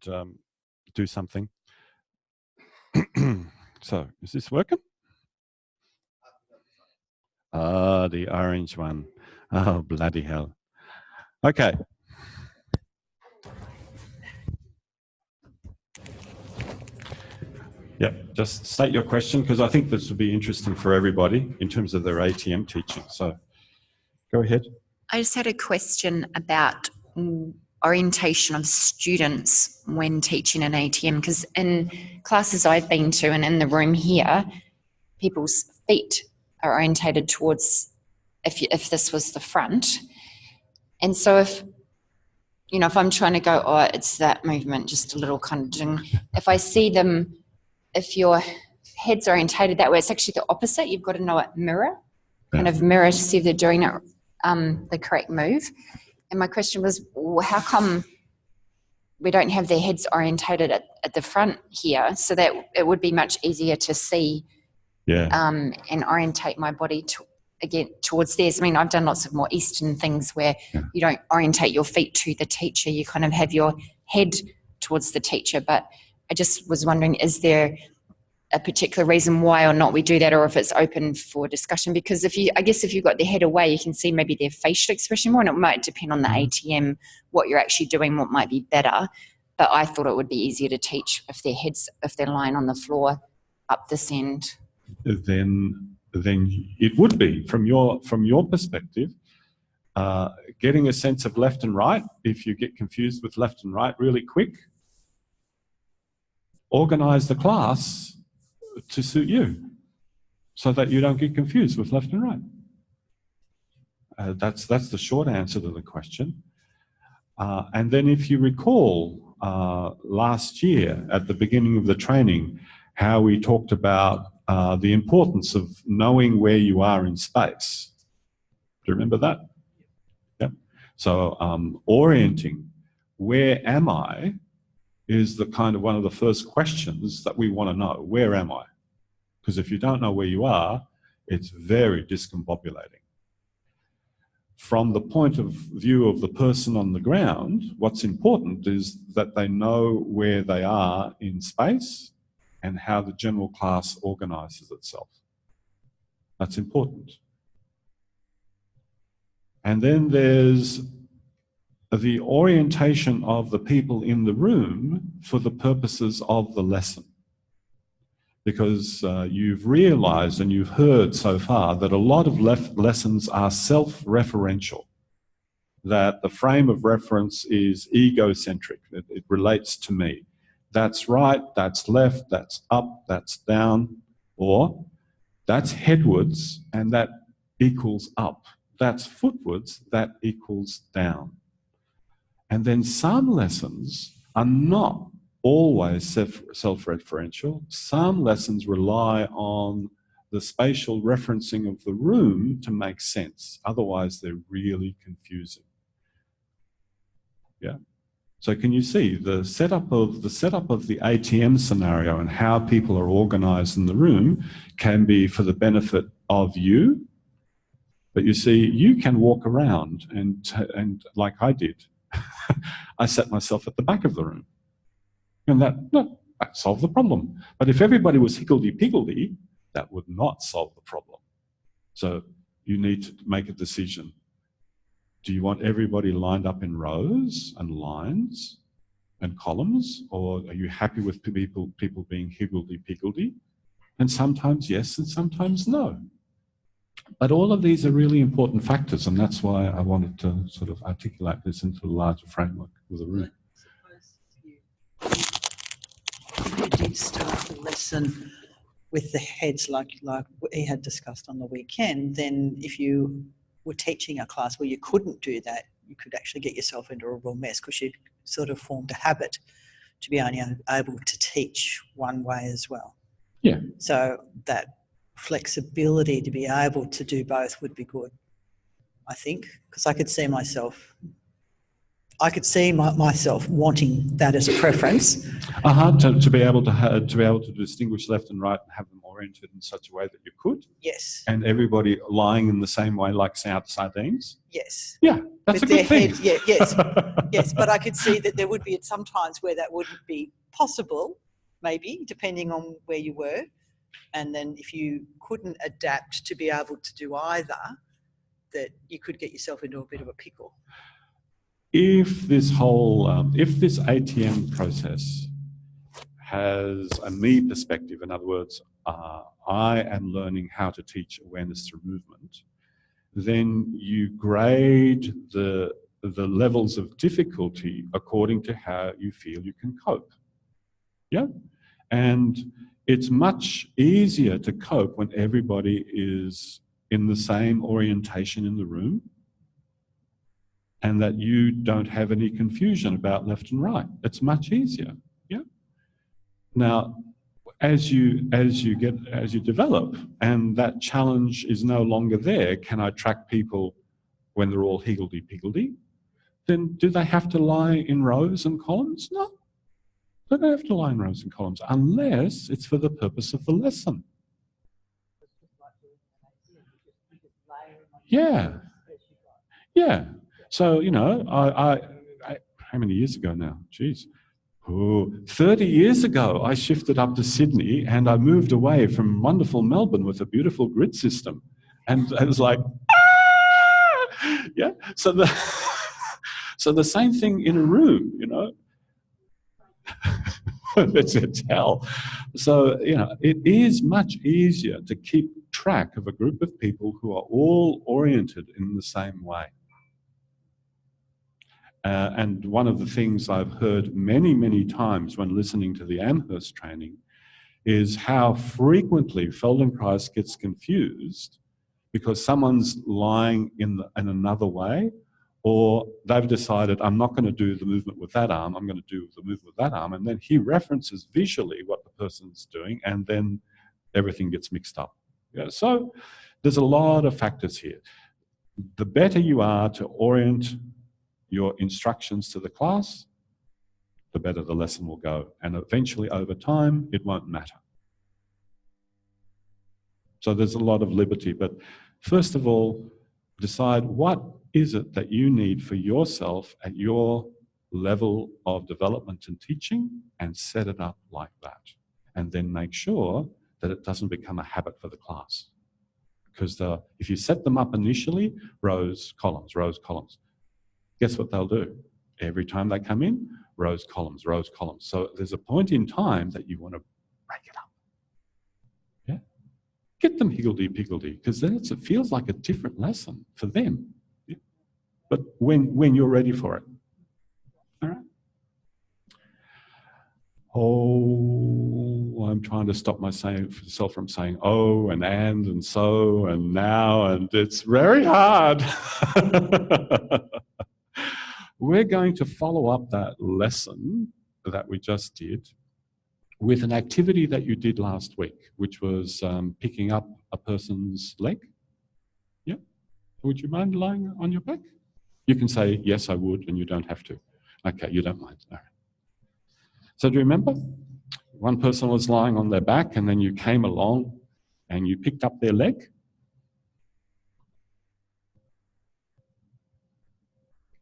and do something. So, is this working? Ah, the orange one. Oh, bloody hell. Okay. Yep, just state your question, because I think this would be interesting for everybody in terms of their ATM teaching. So, go ahead. I just had a question about orientation of students when teaching an ATM, because in classes I've been to and in the room here, people's feet are orientated towards, if this was the front. And so if I'm trying to go, oh, it's that movement, just a little kind of ding. If I see them, if your head's orientated that way, it's actually the opposite. You've got to know it mirror to see if they're doing it the correct move. And my question was, well, how come we don't have their heads orientated at the front here, so that it would be much easier to see and orientate my body towards theirs. I mean, I've done lots of more Eastern things where you don't orientate your feet to the teacher, you kind of have your head towards the teacher. But I just was wondering, is there a particular reason why or not we do that, or if it's open for discussion? Because if you've got their head away, you can see maybe their facial expression more, and it might depend on the ATM, what you're actually doing, what might be better. But I thought it would be easier to teach if they're lying on the floor up this end. Then it would be, from your perspective, getting a sense of left and right. If you get confused with left and right really quick, organize the class to suit you so that you don't get confused with left and right. That's the short answer to the question. And then if you recall last year at the beginning of the training, how we talked about the importance of knowing where you are in space. Do you remember that? Yep. So orienting, where am I, is the kind of one of the first questions that we want to know. Where am I? Because if you don't know where you are, it's very discombobulating. From the point of view of the person on the ground, what's important is that they know where they are in space and how the general class organizes itself. That's important. And then there's the orientation of the people in the room for the purposes of the lesson. Because you've realized and you've heard so far that a lot of lessons are self-referential, that the frame of reference is egocentric. It relates to me. That's right, that's left, that's up, that's down, or that's headwards and that equals up. That's footwards, that equals down. And then some lessons are not always self-referential. Some lessons rely on the spatial referencing of the room to make sense. Otherwise, they're really confusing. Yeah. So can you see the setup of the ATM scenario and how people are organized in the room can be for the benefit of you, but you see, you can walk around and like I did, I sat myself at the back of the room, and that solved the problem. But if everybody was higgledy-piggledy, that would not solve the problem. So you need to make a decision. Do you want everybody lined up in rows and lines and columns, or are you happy with people being higgledy-piggledy? And sometimes yes, and sometimes no. But all of these are really important factors, and that's why I wanted to sort of articulate this into a larger framework of the room. If you did start the lesson with the heads like we had discussed on the weekend, then if you were teaching a class where you couldn't do that, you could actually get yourself into a real mess, because you'd sort of formed a habit to be only able to teach one way as well. Yeah. So that flexibility to be able to do both would be good, I think, because I could see myself I could see myself wanting that as a preference. To be able to distinguish left and right and have them oriented in such a way that you could. Yes. And everybody lying in the same way, like sardines. Yes. Yeah, that's With a good thing. heads, yeah, yes, yes. But I could see that there would be at some times where that wouldn't be possible, maybe depending on where you were, and then if you couldn't adapt to be able to do either, that you could get yourself into a bit of a pickle. If this ATM process has a me perspective, in other words, I am learning how to teach awareness through movement, then you grade the levels of difficulty according to how you feel you can cope. Yeah? And it's much easier to cope when everybody is in the same orientation in the room, and that you don't have any confusion about left and right. It's much easier. Yeah. Now, as you develop, and that challenge is no longer there, can I track people when they're all higgledy-piggledy? Then do they have to lie in rows and columns? No. They don't have to lie in rows and columns unless it's for the purpose of the lesson. Yeah. Yeah. So, you know, I how many years ago now? Jeez. Oh, 30 years ago, I shifted up to Sydney and I moved away from wonderful Melbourne with a beautiful grid system. And I was like, ah! Yeah. So the same thing in a room, you know. It's hell. So, you know, it is much easier to keep track of a group of people who are all oriented in the same way. And one of the things I've heard many, many times when listening to the Amherst training is how frequently Feldenkrais gets confused because someone's lying in another way, or they've decided, I'm not going to do the movement with that arm, I'm going to do the movement with that arm, and then he references visually what the person's doing, and then everything gets mixed up. Yeah, so there's a lot of factors here. The better you are to orient your instructions to the class, the better the lesson will go. And eventually, over time, it won't matter. So there's a lot of liberty. But first of all, decide what is it that you need for yourself at your level of development and teaching, and set it up like that. And then make sure that it doesn't become a habit for the class. Because if you set them up initially, rows, columns, guess what they'll do? Every time they come in, rows, columns, rows, columns. So there's a point in time that you want to break it up. Yeah? Get them higgledy-piggledy, because then it feels like a different lesson for them. Yeah? But when you're ready for it. All right? Oh, I'm trying to stop myself from saying oh and so and now, and it's very hard. We're going to follow up that lesson that we just did with an activity that you did last week, which was picking up a person's leg. Yeah? Would you mind lying on your back? You can say, yes, I would, and you don't have to. Okay, you don't mind. All right. So do you remember? One person was lying on their back, and then you came along and you picked up their leg. Do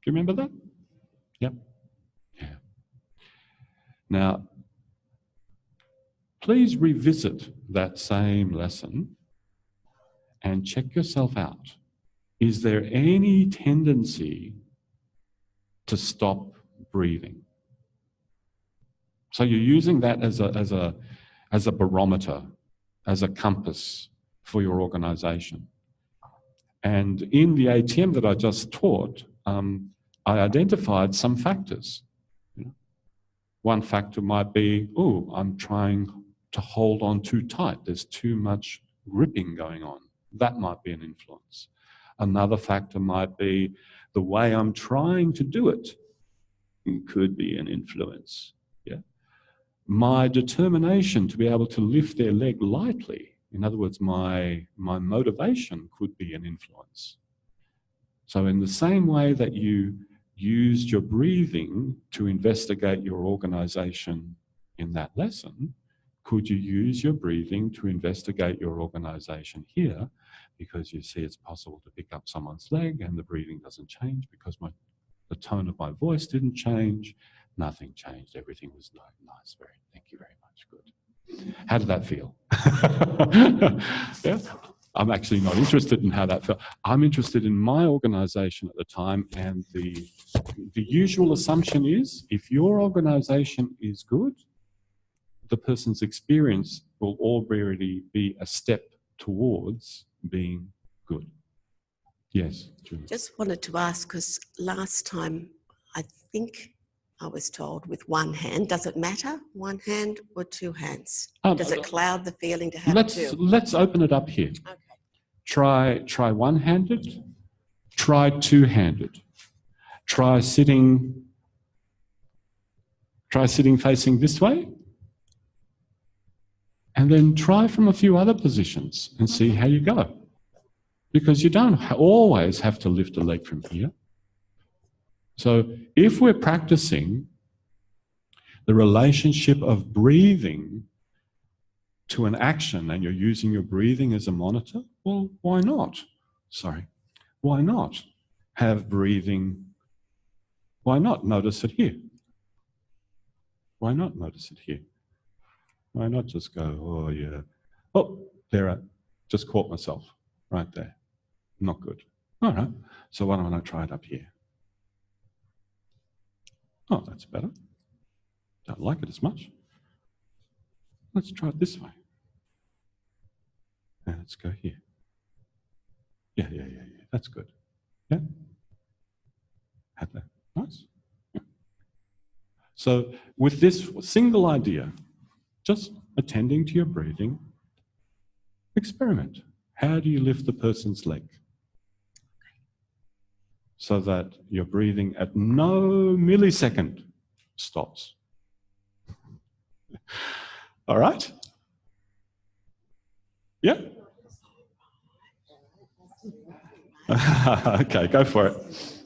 you remember that? Yep. Yeah. Now, please revisit that same lesson and check yourself out. Is there any tendency to stop breathing? So you're using that as a barometer, as a compass for your organization. And in the ATM that I just taught, I identified some factors. You know, one factor might be, oh, I'm trying to hold on too tight. There's too much gripping going on. That might be an influence. Another factor might be the way I'm trying to do it. It could be an influence. Yeah. My determination to be able to lift their leg lightly, in other words, my motivation could be an influence. So in the same way that you used your breathing to investigate your organisation in that lesson, could you use your breathing to investigate your organisation here? Because you see it's possible to pick up someone's leg and the breathing doesn't change because the tone of my voice didn't change. Nothing changed. Everything was nice. Thank you very much. Good. How did that feel? Yeah? I'm actually not interested in how that felt. I'm interested in my organisation at the time, and the usual assumption is if your organisation is good, the person's experience will already be a step towards being good. Yes, Julie. Just wanted to ask, because last time I think I was told with one hand, does it matter, one hand or two hands? Does it cloud the feeling to have two? Let's open it up here. Okay. Try one-handed, try two-handed. Try sitting facing this way, and then try from a few other positions and see how you go. Because you don't always have to lift a leg from here. So if we're practicing the relationship of breathing to an action and you're using your breathing as a monitor, well, why not? Why not have breathing? Why not notice it here? Why not notice it here? Why not just go, oh yeah, oh, there I just caught myself right there. Not good. All right, so why don't I try it up here? Oh, that's better. Don't like it as much. Let's try it this way. And let's go here. Yeah. That's good. Yeah. Had that. Nice. Yeah. So with this single idea, just attending to your breathing, experiment. How do you lift the person's leg? So that your breathing at no millisecond stops. All right? Yeah? Okay, go for it.